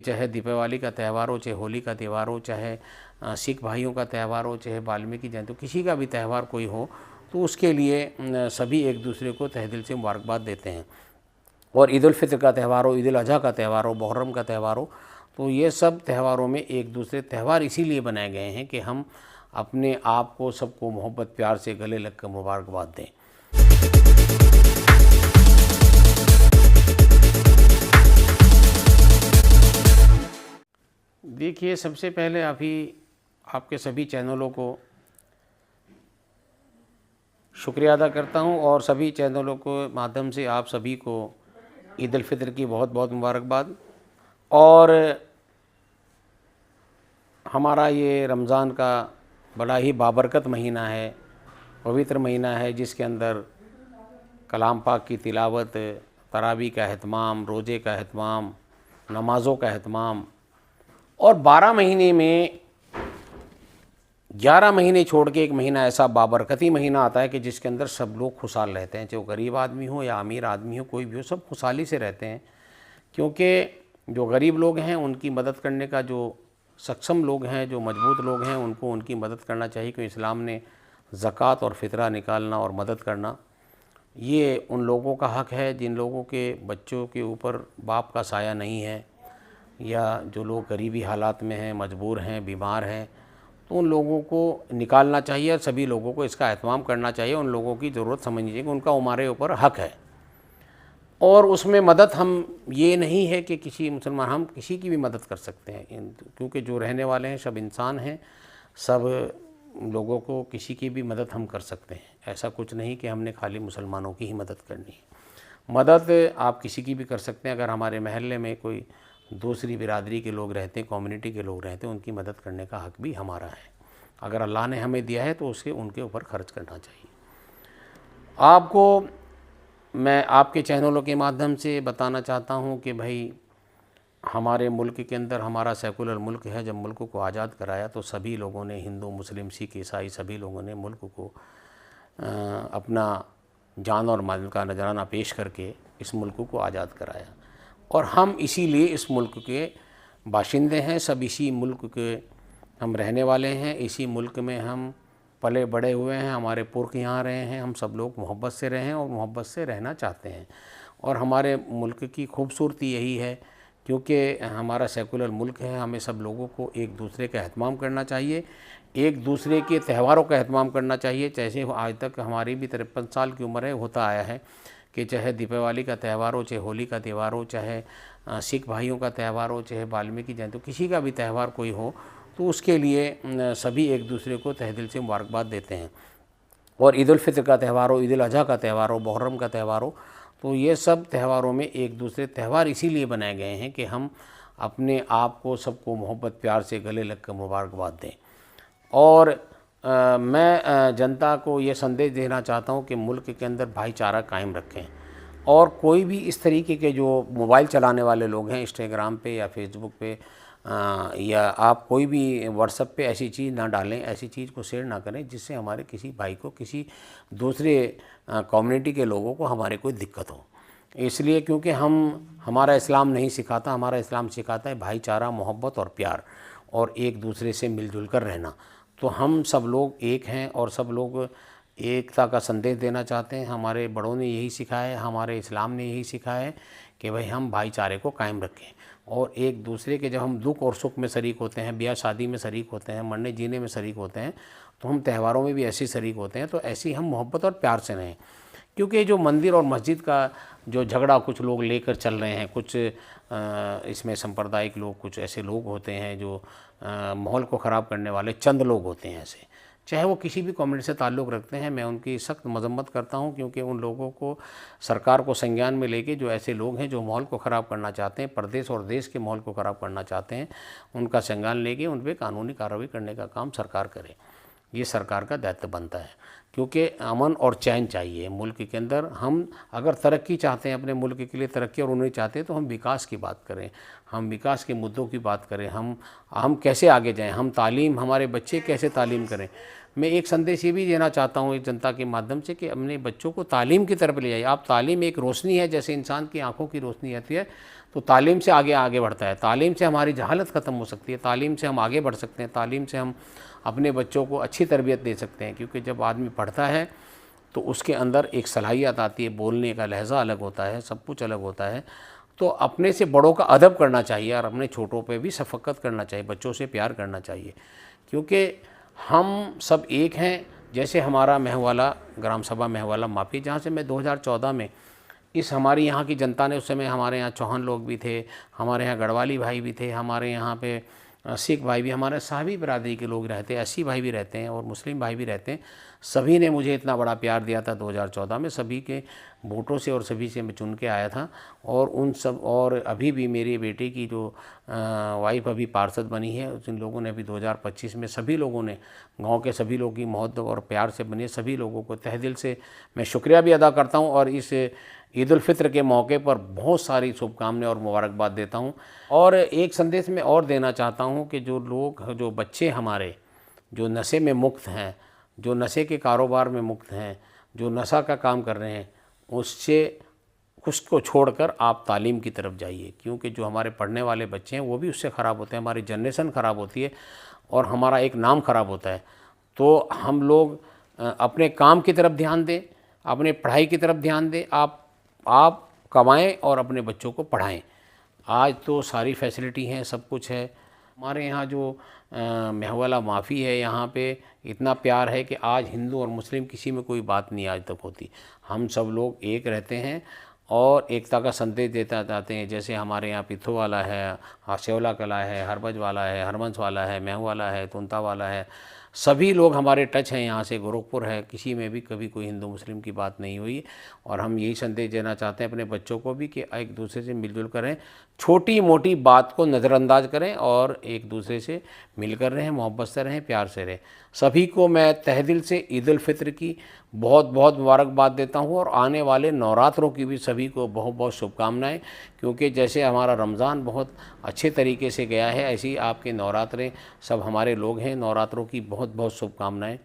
चाहे दीपावली का त्यौहार हो, चाहे होली का त्यौहार हो, चाहे सिख भाइयों का त्यौहार हो, चाहे वाल्मीकि जयंती हो, किसी का भी त्यौहार कोई हो तो उसके लिए सभी एक दूसरे को तहे दिल से मुबारकबाद देते हैं। और ईद उल फित्र का त्यौहार हो, ईद उल अज़हा का त्यौहार हो, मुहर्रम का त्यौहार हो, तो ये सब त्यौहारों में एक दूसरे त्यौहार इसीलिए बनाए गए हैं कि हम अपने आप को सबको मोहब्बत प्यार से गले लग कर मुबारकबाद दें। देखिए, सबसे पहले अभी आपके सभी चैनलों को शुक्रिया अदा करता हूं और सभी चैनलों के माध्यम से आप सभी को ईद उल फित्र की बहुत बहुत मुबारकबाद। और हमारा ये रमज़ान का बड़ा ही बाबरकत महीना है, पवित्र महीना है, जिसके अंदर कलाम पाक की तिलावत, तरावी का अहतमाम, रोज़े का अहतमाम, नमाज़ों का अहतमाम, और 12 महीने में 11 महीने छोड़ के एक महीना ऐसा बाबरकती महीना आता है कि जिसके अंदर सब लोग खुशहाल रहते हैं, चाहे वो गरीब आदमी हो या अमीर आदमी हो, कोई भी हो, सब खुशहाली से रहते हैं। क्योंकि जो गरीब लोग हैं उनकी मदद करने का, जो सक्षम लोग हैं, जो मजबूत लोग हैं, उनको उनकी मदद करना चाहिए। क्योंकि इस्लाम ने ज़कात और फ़ितरा निकालना और मदद करना ये उन लोगों का हक़ है जिन लोगों के बच्चों के ऊपर बाप का साया नहीं है, या जो लोग गरीबी हालात में हैं, मजबूर हैं, बीमार हैं, तो उन लोगों को निकालना चाहिए और सभी लोगों को इसका एहतमाम करना चाहिए। उन लोगों की ज़रूरत समझनी चाहिए कि उनका हमारे ऊपर हक़ है। और उसमें मदद हम ये नहीं है कि किसी मुसलमान, हम किसी की भी मदद कर सकते हैं, क्योंकि जो रहने वाले हैं सब इंसान हैं, सब लोगों को किसी की भी मदद हम कर सकते हैं। ऐसा कुछ नहीं कि हमने खाली मुसलमानों की ही मदद करनी है। मदद आप किसी की भी कर सकते हैं। अगर हमारे महल्ले में कोई दूसरी बिरादरी के लोग रहते हैं, कम्युनिटी के लोग रहते हैं, उनकी मदद करने का हक़ भी हमारा है। अगर अल्लाह ने हमें दिया है तो उसे उनके ऊपर खर्च करना चाहिए। आपको मैं आपके चैनलों के माध्यम से बताना चाहता हूं कि भाई, हमारे मुल्क के अंदर, हमारा सेकुलर मुल्क है, जब मुल्क को आज़ाद कराया तो सभी लोगों ने, हिंदू, मुस्लिम, सिख, ईसाई, सभी लोगों ने मुल्क को अपना जान और माल का नजराना पेश करके इस मुल्क को आज़ाद कराया। और हम इसीलिए इस मुल्क के बाशिंदे हैं, सब इसी मुल्क के हम रहने वाले हैं, इसी मुल्क में हम पले बड़े हुए हैं, हमारे पुरख यहाँ रहे हैं, हम सब लोग मोहब्बत से रहें और मोहब्बत से रहना चाहते हैं। और हमारे मुल्क की खूबसूरती यही है, क्योंकि हमारा सेकुलर मुल्क है, हमें सब लोगों को एक दूसरे का एहतमाम करना चाहिए, एक दूसरे के त्यौहारों का एहतमाम करना चाहिए। जैसे आज तक हमारी भी 53 साल की उम्र है, होता आया है कि चाहे दीपावली का त्यौहार हो, चाहे होली का त्यौहार हो, चाहे सिख भाइयों का त्यौहार हो, चाहे वाल्मीकि जयंती हो, किसी का भी त्यौहार कोई हो तो उसके लिए सभी एक दूसरे को तहे दिल से मुबारकबाद देते हैं। और ईद उल फित्र का त्यौहार हो, ईद उल अज़हा का त्यौहार हो, मुहर्रम का त्यौहार हो, तो ये सब त्यौहारों में एक दूसरे त्यौहार इसीलिए बनाए गए हैं कि हम अपने आप को सबको मोहब्बत प्यार से गले लग कर मुबारकबाद दें। और मैं जनता को ये संदेश देना चाहता हूँ कि मुल्क के अंदर भाईचारा कायम रखें। और कोई भी इस तरीके के जो मोबाइल चलाने वाले लोग हैं, इंस्टाग्राम पे या फेसबुक पे या आप कोई भी व्हाट्सएप पे ऐसी चीज़ ना डालें, ऐसी चीज़ को शेयर ना करें जिससे हमारे किसी भाई को, किसी दूसरे कम्युनिटी के लोगों को हमारे कोई दिक्कत हो। इसलिए क्योंकि हमारा इस्लाम नहीं सिखाता, हमारा इस्लाम सिखाता है भाईचारा, मोहब्बत और प्यार, और एक दूसरे से मिलजुल कर रहना। तो हम सब लोग एक हैं और सब लोग एकता का संदेश देना चाहते हैं। हमारे बड़ों ने यही सिखाया है, हमारे इस्लाम ने यही सिखाया है कि भाई हम भाईचारे को कायम रखें और एक दूसरे के, जब हम दुख और सुख में शरीक होते हैं, ब्याह शादी में शरीक होते हैं, मरने जीने में शरीक होते हैं, तो हम त्यौहारों में भी ऐसे शरीक होते हैं। तो ऐसी हम मोहब्बत और प्यार से रहें। क्योंकि जो मंदिर और मस्जिद का जो झगड़ा कुछ लोग लेकर चल रहे हैं, कुछ इसमें सांप्रदायिक लोग, कुछ ऐसे लोग होते हैं जो माहौल को ख़राब करने वाले चंद लोग होते हैं ऐसे, चाहे वो किसी भी कम्युनिटी से ताल्लुक़ रखते हैं, मैं उनकी सख्त मजम्मत करता हूं। क्योंकि उन लोगों को सरकार को संज्ञान में लेके, जो ऐसे लोग हैं जो माहौल को ख़राब करना चाहते हैं, प्रदेश और देश के माहौल को ख़राब करना चाहते हैं, उनका संज्ञान लेके उन पर कानूनी कार्रवाई करने का काम सरकार करे। ये सरकार का दायित्व बनता है। क्योंकि अमन और चैन चाहिए मुल्क के अंदर। हम अगर तरक्की चाहते हैं, अपने मुल्क के लिए तरक्की और उन्नति चाहते हैं, तो हम विकास की बात करें, हम विकास के मुद्दों की बात करें, हम कैसे आगे जाएं, हम तालीम, हमारे बच्चे कैसे तालीम करें। मैं एक संदेश ये भी देना चाहता हूँ एक जनता के माध्यम से कि अपने बच्चों को तालीम की तरफ ले जाइए। आप तालीम एक रोशनी है, जैसे इंसान की आँखों की रोशनी आती है, तो तालीम से आगे आगे बढ़ता है। तालीम से हमारी जहालत ख़त्म हो सकती है, तालीम से हम आगे बढ़ सकते हैं, तालीम से हम अपने बच्चों को अच्छी तरबियत दे सकते हैं। क्योंकि जब आदमी पढ़ता है तो उसके अंदर एक सलाहियत आती है, बोलने का लहज़ा अलग होता है, सब कुछ अलग होता है। तो अपने से बड़ों का अदब करना चाहिए और अपने छोटों पे भी शफ़क़त करना चाहिए, बच्चों से प्यार करना चाहिए। क्योंकि हम सब एक हैं। जैसे हमारा महवाला, ग्राम सभा महवाला माफी, जहाँ से मैं 2014 में हमारी यहाँ की जनता ने, उस समय हमारे यहाँ चौहान लोग भी थे, हमारे यहाँ गढ़वाली भाई भी थे, हमारे यहाँ पे सिख भाई भी, हमारे सभी बरादरी के लोग रहते हैं, एसी भाई भी रहते हैं और मुस्लिम भाई भी रहते हैं। सभी ने मुझे इतना बड़ा प्यार दिया था 2014 में, सभी के वोटों से और सभी से मैं चुन के आया था। और उन सब, और अभी भी मेरी बेटी की जो वाइफ अभी पार्षद बनी है, उन लोगों ने भी 2025 में, सभी लोगों ने, गांव के सभी लोगों की मोहब्बत और प्यार से बने, सभी लोगों को तहे दिल से मैं शुक्रिया भी अदा करता हूं। और इस ईद उल फित्र के मौके पर बहुत सारी शुभकामनाएं और मुबारकबाद देता हूं। और एक संदेश मैं और देना चाहता हूं कि जो लोग, जो बच्चे हमारे जो नशे में मुक्त हैं, जो नशे के कारोबार में मुक्त हैं, जो नशा का काम कर रहे हैं, उसको छोड़कर आप तालीम की तरफ जाइए। क्योंकि जो हमारे पढ़ने वाले बच्चे हैं वो भी उससे ख़राब होते हैं, हमारी जनरेशन ख़राब होती है और हमारा एक नाम ख़राब होता है। तो हम लोग अपने काम की तरफ ध्यान दें, अपने पढ़ाई की तरफ ध्यान दें। आप कमाएं और अपने बच्चों को पढ़ाएं। आज तो सारी फैसिलिटी हैं, सब कुछ है। हमारे यहाँ जो महवाला माफ़ी है, यहाँ पे इतना प्यार है कि आज हिंदू और मुस्लिम किसी में कोई बात नहीं आज तक होती। हम सब लोग एक रहते हैं और एकता का संदेश देता जाते हैं। जैसे हमारे यहाँ पिथो वाला है, हाशेवला कला है, हरबज वाला है, हरमंस वाला है, महू वाला है, तुंता वाला है, सभी लोग हमारे टच हैं। यहाँ से गोरखपुर है, किसी में भी कभी कोई हिंदू मुस्लिम की बात नहीं हुई। और हम यही संदेश देना चाहते हैं अपने बच्चों को भी कि एक दूसरे से मिलजुल कर रहें, छोटी मोटी बात को नज़रअंदाज करें और एक दूसरे से मिलकर रहें, मोहब्बत से रहें, प्यार से रहें। सभी को मैं तहे दिल से ईद उल फित्र की बहुत बहुत मुबारकबाद देता हूँ और आने वाले नवरात्रों की भी सभी को बहुत बहुत शुभकामनाएं। क्योंकि जैसे हमारा रमज़ान बहुत अच्छे तरीके से गया है, ऐसे ही आपके नवरात्रें, सब हमारे लोग हैं, नवरात्रों की बहुत बहुत शुभकामनाएं।